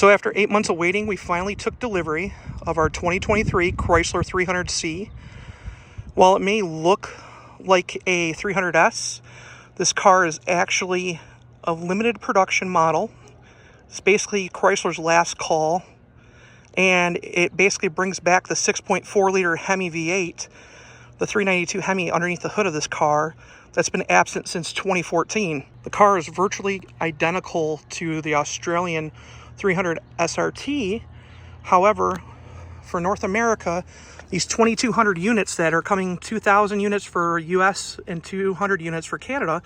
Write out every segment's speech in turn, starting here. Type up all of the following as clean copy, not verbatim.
So after 8 months of waiting, we finally took delivery of our 2023 Chrysler 300C. While it may look like a 300S, this car is actually a limited production model. It's basically Chrysler's last call, and it basically brings back the 6.4 liter HEMI V8, the 392 HEMI underneath the hood of this car that's been absent since 2014. The car is virtually identical to the Australian 300 SRT. However, for North America, these 2,200 units that are coming, 2,000 units for US and 200 units for Canada,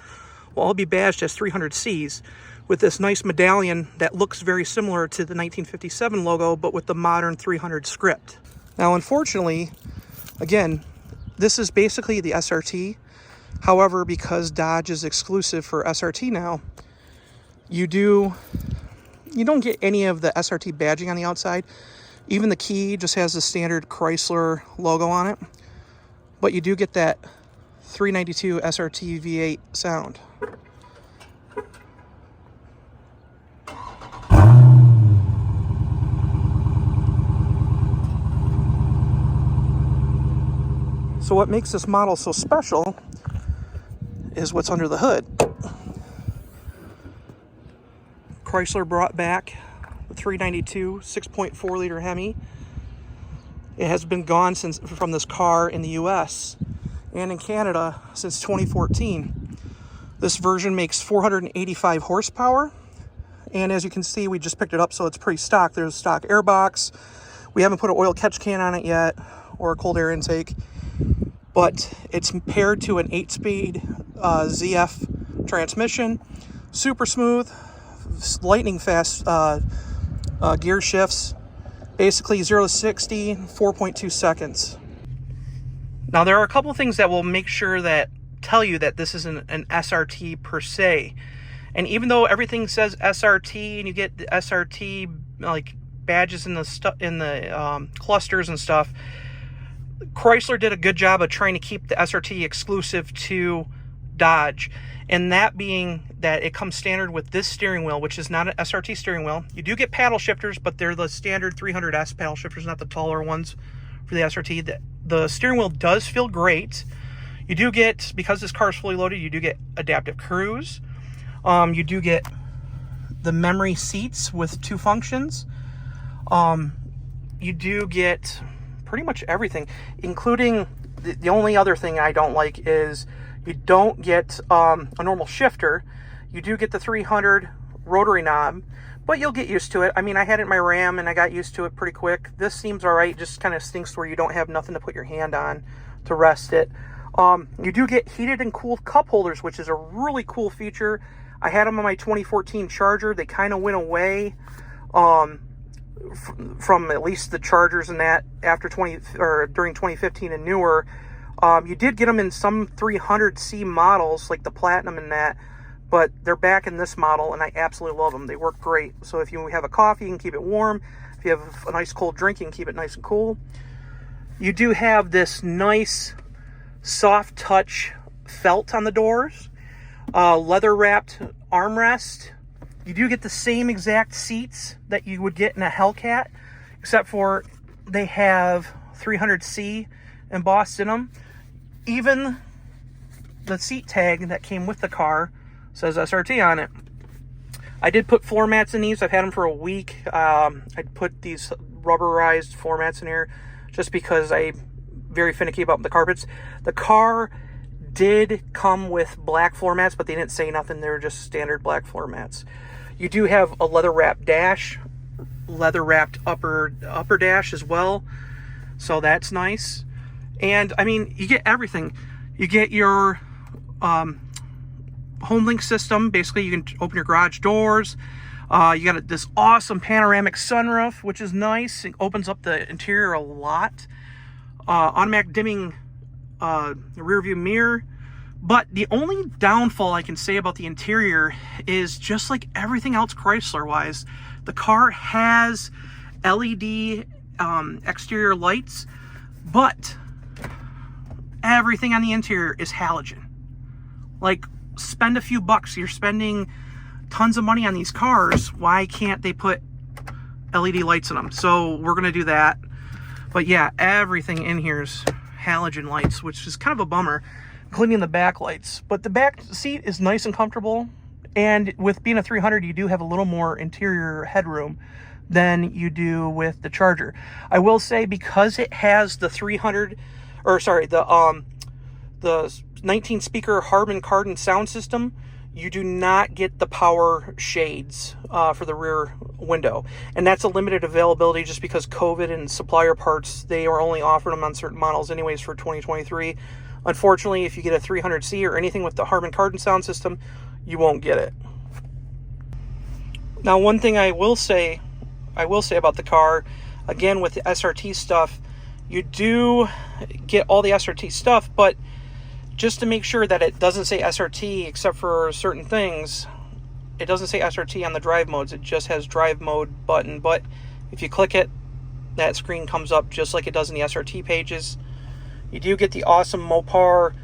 will all be badged as 300Cs with this nice medallion that looks very similar to the 1957 logo, but with the modern 300 script. Now, unfortunately, again, this is basically the SRT. However, because Dodge is exclusive for SRT now, you don't get any of the SRT badging on the outside. Even the key just has the standard Chrysler logo on it. But you do get that 392 SRT V8 sound. So what makes this model so special is what's under the hood. Chrysler brought back the 392 6.4 liter HEMI. It has been gone from this car in the US and in Canada since 2014. This version makes 485 horsepower, and as you can see, we just picked it up, so it's pretty stock. There's a stock airbox. We haven't put an oil catch can on it yet or a cold air intake, but it's paired to an 8-speed ZF transmission. Super smooth, lightning fast gear shifts. Basically 0 to 60, 4.2 seconds. Now there are a couple things that will make sure that tell you that this isn't an SRT per se. And even though everything says SRT and you get the SRT like badges in the clusters and stuff, Chrysler did a good job of trying to keep the SRT exclusive to Dodge, and that being that it comes standard with this steering wheel, which is not an SRT steering wheel. You do get paddle shifters, but they're the standard 300S paddle shifters, not the taller ones for the SRT. The steering wheel does feel great. You do get, because this car is fully loaded, you do get adaptive cruise. You do get the memory seats with 2 functions. You do get pretty much everything, including the only other thing I don't like is you don't get a normal shifter. You do get the 300 rotary knob, but you'll get used to it. I mean, I had it in my Ram and I got used to it pretty quick. This seems all right, just kind of stinks where you don't have nothing to put your hand on to rest it. You do get heated and cooled cup holders, which is a really cool feature. I had them on my 2014 Charger. They kind of went away from at least the Chargers and that after during 2015 and newer. You did get them in some 300C models like the Platinum and that, but they're back in this model and I absolutely love them. They work great. So if you have a coffee, you can keep it warm. If you have a nice cold drink, you can keep it nice and cool. You do have this nice soft touch felt on the doors, leather wrapped armrest. You do get the same exact seats that you would get in a Hellcat, except for they have 300C embossed in them. Even the seat tag that came with the car says SRT on it. I did put floor mats in these. I've had them for a week. I put these rubberized floor mats in here just because I'm very finicky about the carpets. The car did come with black floor mats, but they didn't say nothing. They're just standard black floor mats. You do have a leather wrapped dash, leather wrapped upper dash as well, so that's nice. And I mean, you get everything. You get your HomeLink system. Basically, you can open your garage doors. You got this awesome panoramic sunroof, which is nice. It opens up the interior a lot. Automatic dimming rear view mirror. But the only downfall I can say about the interior is just like everything else Chrysler-wise, the car has LED exterior lights, but everything on the interior is halogen. Like, spend a few bucks. You're spending tons of money on these cars. Why can't they put LED lights in them. So we're going to do that. But yeah, everything in here is halogen lights, which is kind of a bummer, including the back lights. But the back seat is nice and comfortable. And with being a 300, you do have a little more interior headroom than you do with the Charger. I will say, because it has the 19 speaker Harman Kardon sound system, you do not get the power shades for the rear window. And that's a limited availability just because COVID and supplier parts, they are only offering them on certain models anyways for 2023. Unfortunately, if you get a 300C or anything with the Harman Kardon sound system, you won't get it. Now, one thing I will say about the car, again, with the SRT stuff, you do get all the SRT stuff, but just to make sure that it doesn't say SRT except for certain things, it doesn't say SRT on the drive modes. It just has drive mode button, but if you click it, that screen comes up just like it does in the SRT pages. You do get the awesome Mopar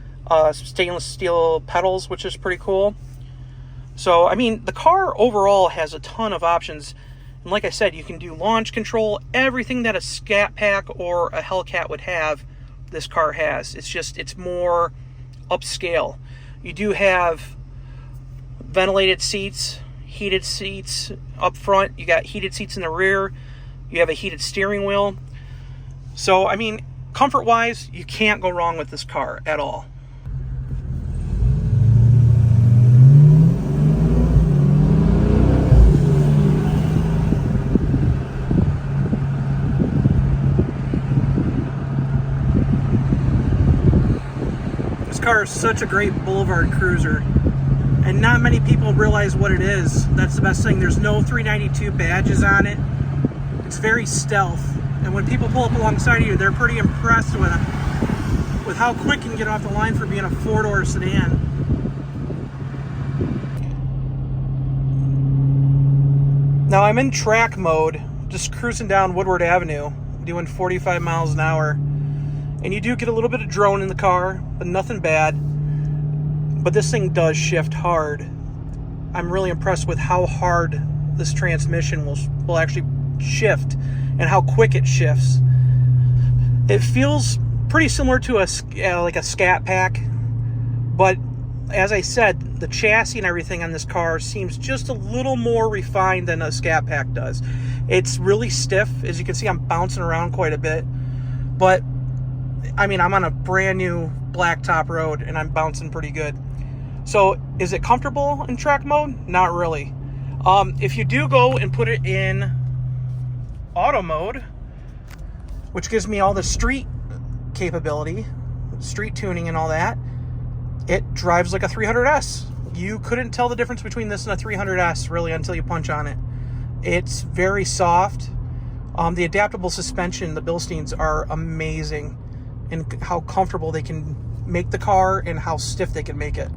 stainless steel pedals, which is pretty cool. So, I mean, the car overall has a ton of options. And like I said, you can do launch control, everything that a Scat Pack or a Hellcat would have, this car has. It's more upscale. You do have ventilated seats, heated seats up front. You got heated seats in the rear. You have a heated steering wheel. So, I mean, comfort-wise, you can't go wrong with this car at all. This car is such a great boulevard cruiser, and not many people realize what it is. That's the best thing. There's no 392 badges on it. It's very stealth, and when people pull up alongside of you, they're pretty impressed with how quick you can get off the line for being a four-door sedan. Now I'm in track mode, just cruising down Woodward Avenue, doing 45 miles an hour. And you do get a little bit of drone in the car, but nothing bad. But this thing does shift hard. I'm really impressed with how hard this transmission will actually shift and how quick it shifts. It feels pretty similar to like a Scat Pack, but as I said, the chassis and everything on this car seems just a little more refined than a Scat Pack does. It's really stiff. As you can see, I'm bouncing around quite a bit, but I mean, I'm on a brand new blacktop road and I'm bouncing pretty good. So is it comfortable in track mode? Not really. If you do go and put it in auto mode, which gives me all the street capability, street tuning and all that, it drives like a 300S. You couldn't tell the difference between this and a 300S really until you punch on it. It's very soft. The adaptable suspension, the Bilsteins, are amazing in how comfortable they can make the car and how stiff they can make it.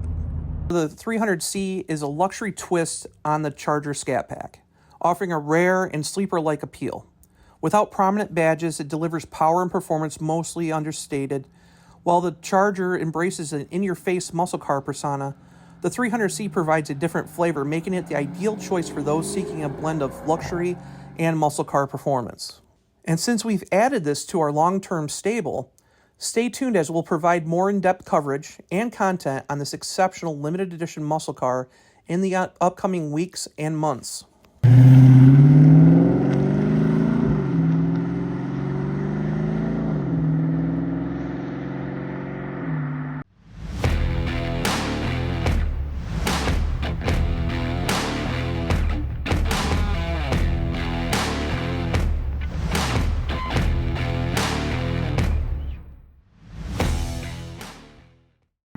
The 300C is a luxury twist on the Charger Scat Pack, offering a rare and sleeper-like appeal. Without prominent badges, it delivers power and performance mostly understated. While the Charger embraces an in-your-face muscle car persona, the 300C provides a different flavor, making it the ideal choice for those seeking a blend of luxury and muscle car performance. And since we've added this to our long-term stable, stay tuned as we'll provide more in-depth coverage and content on this exceptional limited edition muscle car in the upcoming weeks and months.